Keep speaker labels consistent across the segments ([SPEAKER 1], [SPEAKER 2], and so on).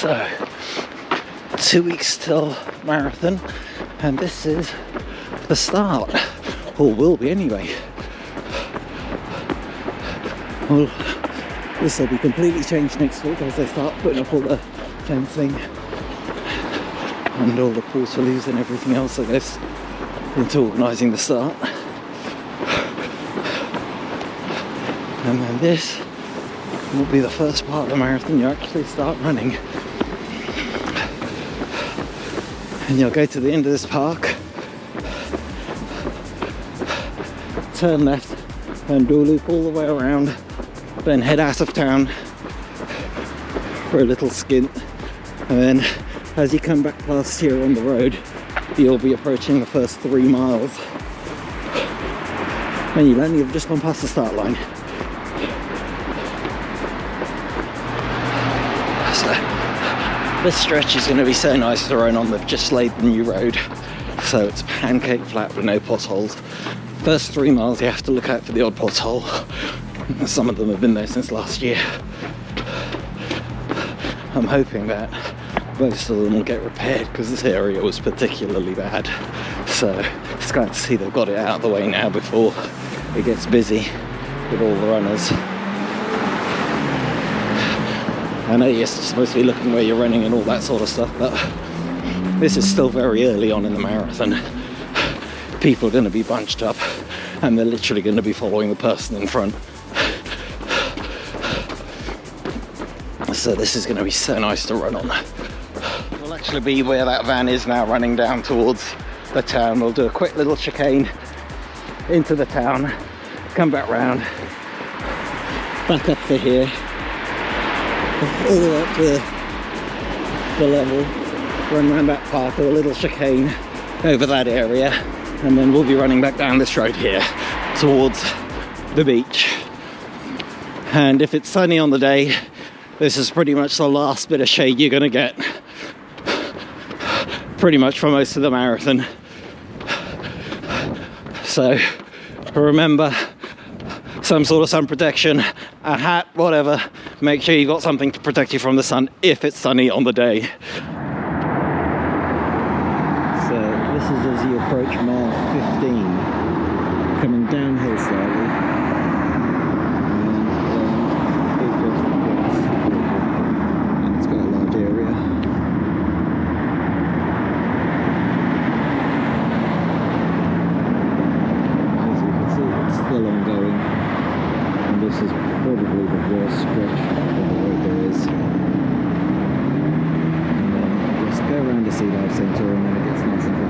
[SPEAKER 1] So 2 weeks till marathon, and this is the start, or will be anyway. Well, this will be completely changed next week as they start putting up all the fencing and all the portaloos and everything else that goes into organising the start. And then this will be the first part of the marathon you actually start running. And you'll go to the end of this park, turn left and do a loop all the way around, then head out of town for a little skint, and then as you come back past here on the road, you'll be approaching the first 3 miles, and you'll only have just gone past the start line. So this stretch is going to be so nice to run on. They've just laid the new road, so it's pancake flat with no potholes. First 3 miles you have to look out for the odd pothole. Some of them have been there since last year. I'm hoping that most of them will get repaired because this area was particularly bad. So it's glad to see they've got it out of the way now before it gets busy with all the runners. I know you're supposed to be looking where you're running and all that sort of stuff, but this is still very early on in the marathon. People are going to be bunched up and they're literally going to be following the person in front. So this is going to be so nice to run on. We'll actually be where that van is now, running down towards the town. We'll do a quick little chicane into the town, come back round, back up to here, all the way up to the level, run around that park, do a little chicane over that area, and then we'll be running back down this road here towards the beach. And if it's sunny on the day, this is pretty much the last bit of shade you're going to get pretty much for most of the marathon. So remember, some sort of sun protection, a hat, whatever. Make sure you've got something to protect you from the sun if it's sunny on the day. So this is as you approach mile 15, coming downhill slightly. And it's quite a large area. As you can see, it's still ongoing. And this is probably the worst stretch of the road there is. And then just go around the Sea Life Centre and then it gets nice and flat.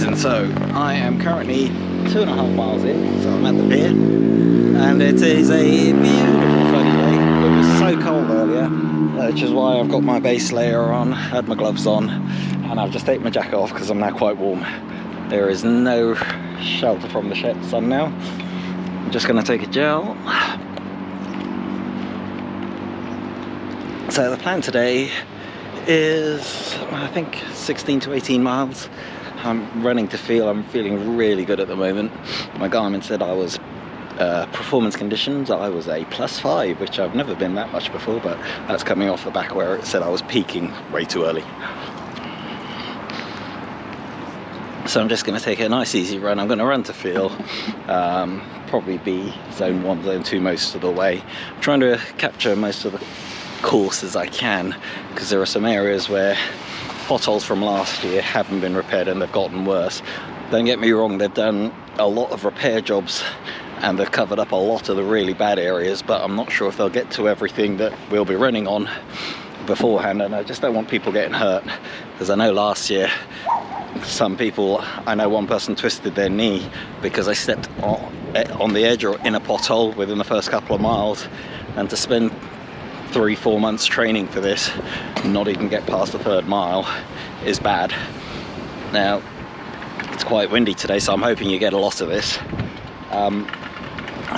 [SPEAKER 1] And so I am currently 2.5 miles in, so I'm at the pier, and it is a beautiful sunny day. It was so cold earlier, which is why I've got my base layer on, had my gloves on, and I've just taken my jacket off because I'm now quite warm. There is no shelter from the sun now. I'm just going to take a gel. So the plan today is, I think, 16 to 18 miles. I'm running to feel I'm feeling really good at the moment. My Garmin said I was performance conditions, I was a +5, which I've never been that much before, but that's coming off the back where it said I was peaking way too early. So I'm just going to take a nice easy run. I'm going to run to feel, probably be zone 1, zone 2 most of the way. I'm trying to capture most of the course as I can, because there are some areas where potholes from last year haven't been repaired and they've gotten worse. Don't get me wrong, they've done a lot of repair jobs and they've covered up a lot of the really bad areas, but I'm not sure if they'll get to everything that we'll be running on beforehand, and I just don't want people getting hurt, because I know last year I know one person twisted their knee because they stepped on the edge or in a pothole within the first couple of miles, and to spend 3-4 months training for this and not even get past the 3rd mile is bad. Now it's quite windy today, so I'm hoping you get a lot of this.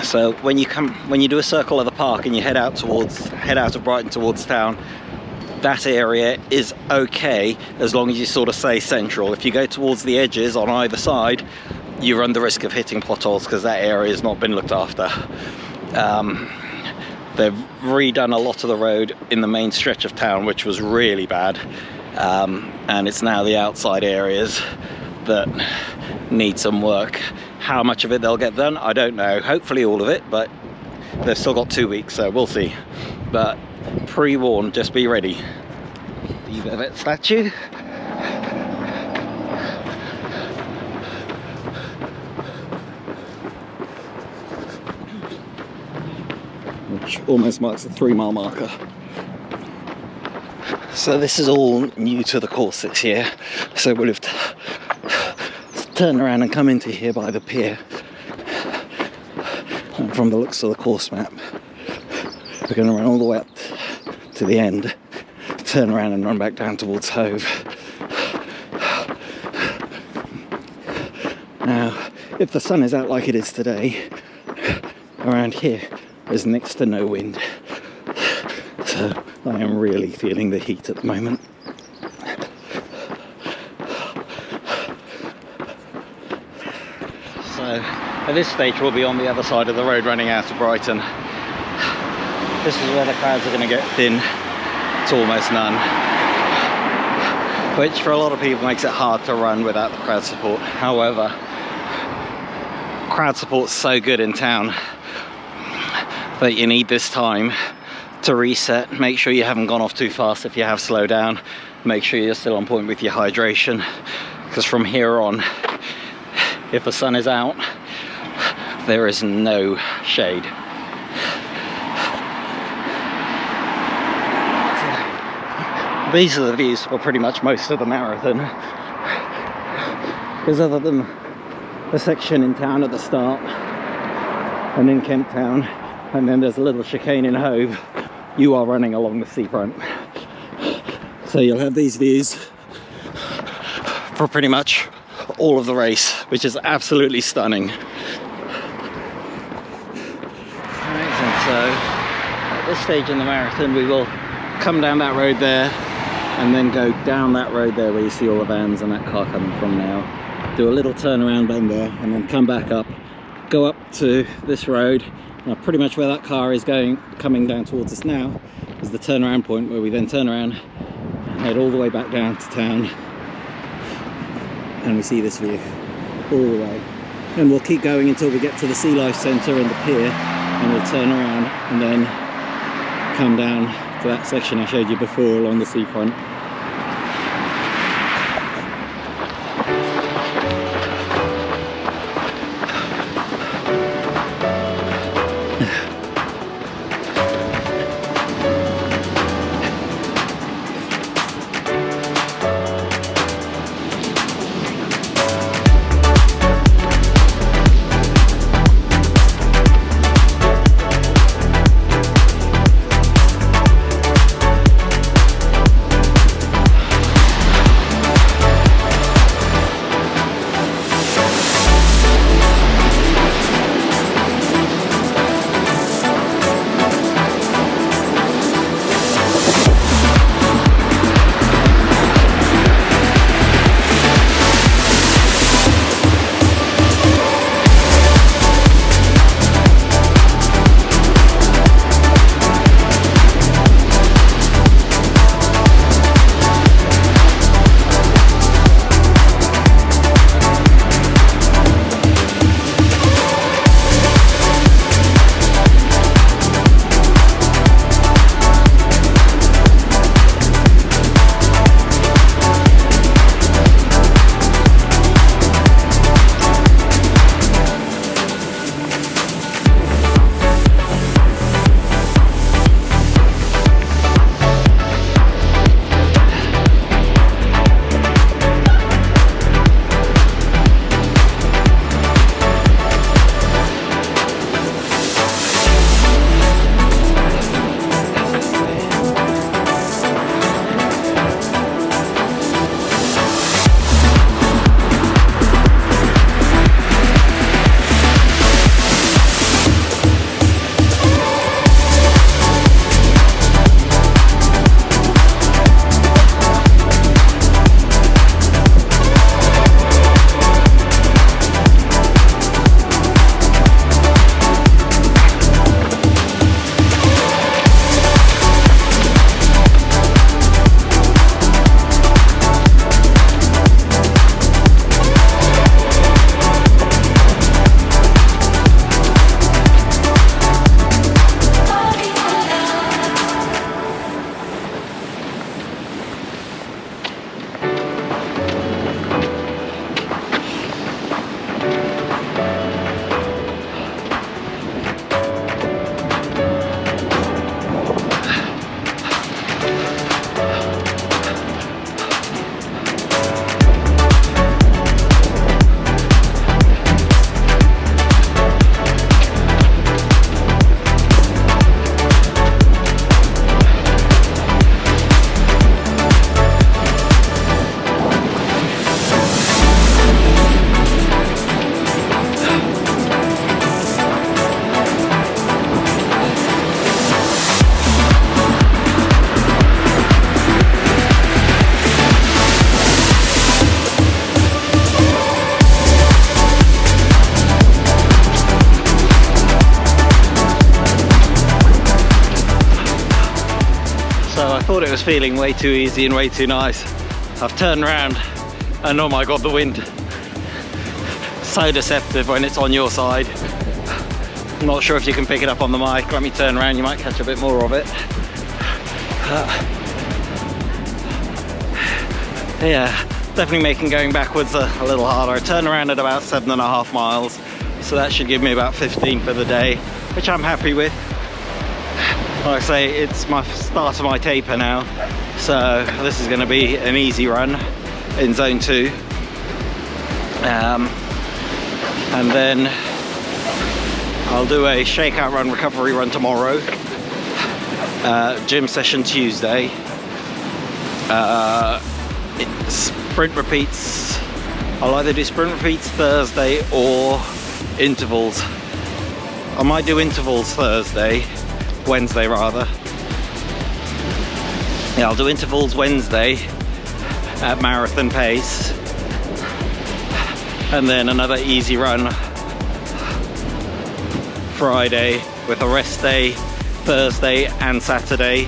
[SPEAKER 1] So when you do a circle of the park and you head out of Brighton towards town, that area is okay as long as you sort of stay central. If you go towards the edges on either side, you run the risk of hitting potholes because that area has not been looked after. They've redone a lot of the road in the main stretch of town, which was really bad, and it's now the outside areas that need some work. How much of it they'll get done, I don't know. Hopefully all of it, but they've still got 2 weeks, so we'll see. But pre-warned, just be ready. The Velvet statue. Which almost marks the 3-mile marker. So this is all new to the course this year. So we'll have turn around and come into here by the pier. And from the looks of the course map, we're going to run all the way up to the end, turn around and run back down towards Hove. Now, if the sun is out like it is today, around here there's next to no wind. So I am really feeling the heat at the moment. So at this stage we'll be on the other side of the road running out of Brighton. This is where the crowds are going to get thin to almost none, which for a lot of people makes it hard to run without the crowd support. However, crowd support's so good in town that you need this time to reset. Make sure you haven't gone off too fast. If you have slowed down, make sure you're still on point with your hydration, because from here on, if the sun is out, there is no shade. These are the views for pretty much most of the marathon, because other than the section in town at the start and in Kent Town, and then there's a little chicane in Hove, you are running along the seafront. So you'll have these views for pretty much all of the race, which is absolutely stunning. And so at this stage in the marathon we will come down that road there and then go down that road there where you see all the vans and that car coming from now, do a little turnaround bend there, and then come back up, go up to this road. Now pretty much where that car is coming down towards us now is the turnaround point, where we then turn around and head all the way back down to town, and we see this view all the way. And we'll keep going until we get to the Sea Life Centre and the pier, and we'll turn around and then come down to that section I showed you before along the seafront. thought it was feeling way too easy and way too nice. I've turned around and oh my god, the wind. So deceptive when it's on your side. I'm not sure if you can pick it up on the mic. Let me turn around, you might catch a bit more of it. Yeah, definitely making going backwards a little harder. I turned around at about 7.5 miles, so that should give me about 15 for the day, which I'm happy with. Like I say, it's my start of my taper now, so this is going to be an easy run in zone 2. And then I'll do a shakeout run, recovery run tomorrow, gym session Tuesday, sprint repeats. I'll either do sprint repeats Thursday or intervals. I might do intervals Wednesday rather. Yeah, I'll do intervals Wednesday at marathon pace, and then another easy run Friday with a rest day Thursday and Saturday.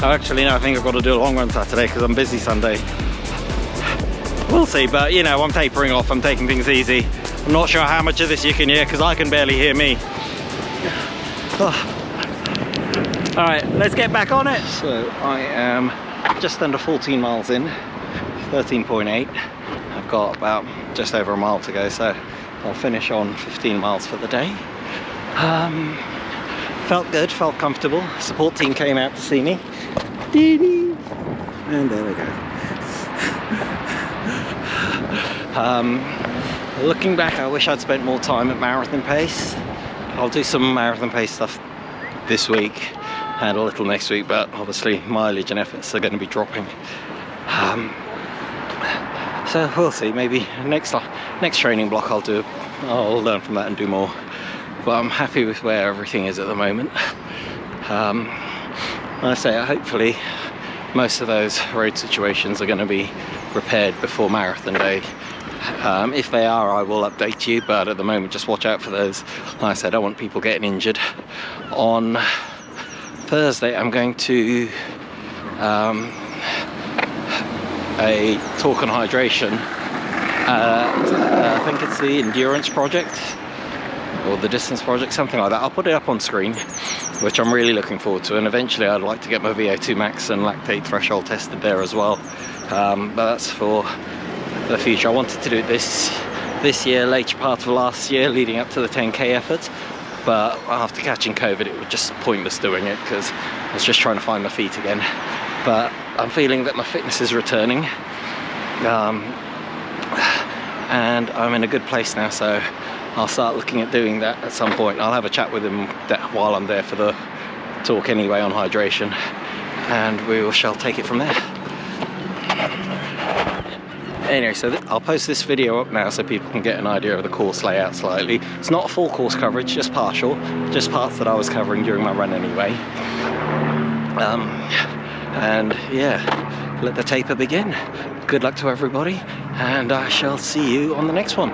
[SPEAKER 1] Oh, actually no, I think I've got to do a long run Saturday because I'm busy Sunday. We'll see, but you know, I'm tapering off, I'm taking things easy. I'm not sure how much of this you can hear because I can barely hear me. All right, let's get back on it. So I am just under 14 miles in, 13.8. I've got about just over a mile to go, so I'll finish on 15 miles for the day. Felt good, felt comfortable. Support team came out to see me. And there we go. Looking back, I wish I'd spent more time at marathon pace. I'll do some marathon pace stuff this week and a little next week, but obviously mileage and efforts are going to be dropping. So we'll see. Maybe next training block I'll learn from that and do more. But I'm happy with where everything is at the moment. I say hopefully most of those road situations are going to be repaired before marathon day. If they are, I will update you, but at the moment just watch out for those. Like I said, I don't want people getting injured. On Thursday I'm going to a talk on hydration. I think it's the endurance project or the distance project, something like that. I'll put it up on screen, which I'm really looking forward to, and eventually I'd like to get my VO2 max and lactate threshold tested there as well. But that's for the future. I wanted to do it this year, later part of last year, leading up to the 10k effort, but after catching COVID it was just pointless doing it because I was just trying to find my feet again. But I'm feeling that my fitness is returning, and I'm in a good place now, so I'll start looking at doing that at some point. I'll have a chat with him while I'm there for the talk anyway on hydration, and we shall take it from there. Anyway, so I'll post this video up now so people can get an idea of the course layout slightly. It's not a full course coverage, just partial, just parts that I was covering during my run anyway. And yeah, let the taper begin. Good luck to everybody, and I shall see you on the next one.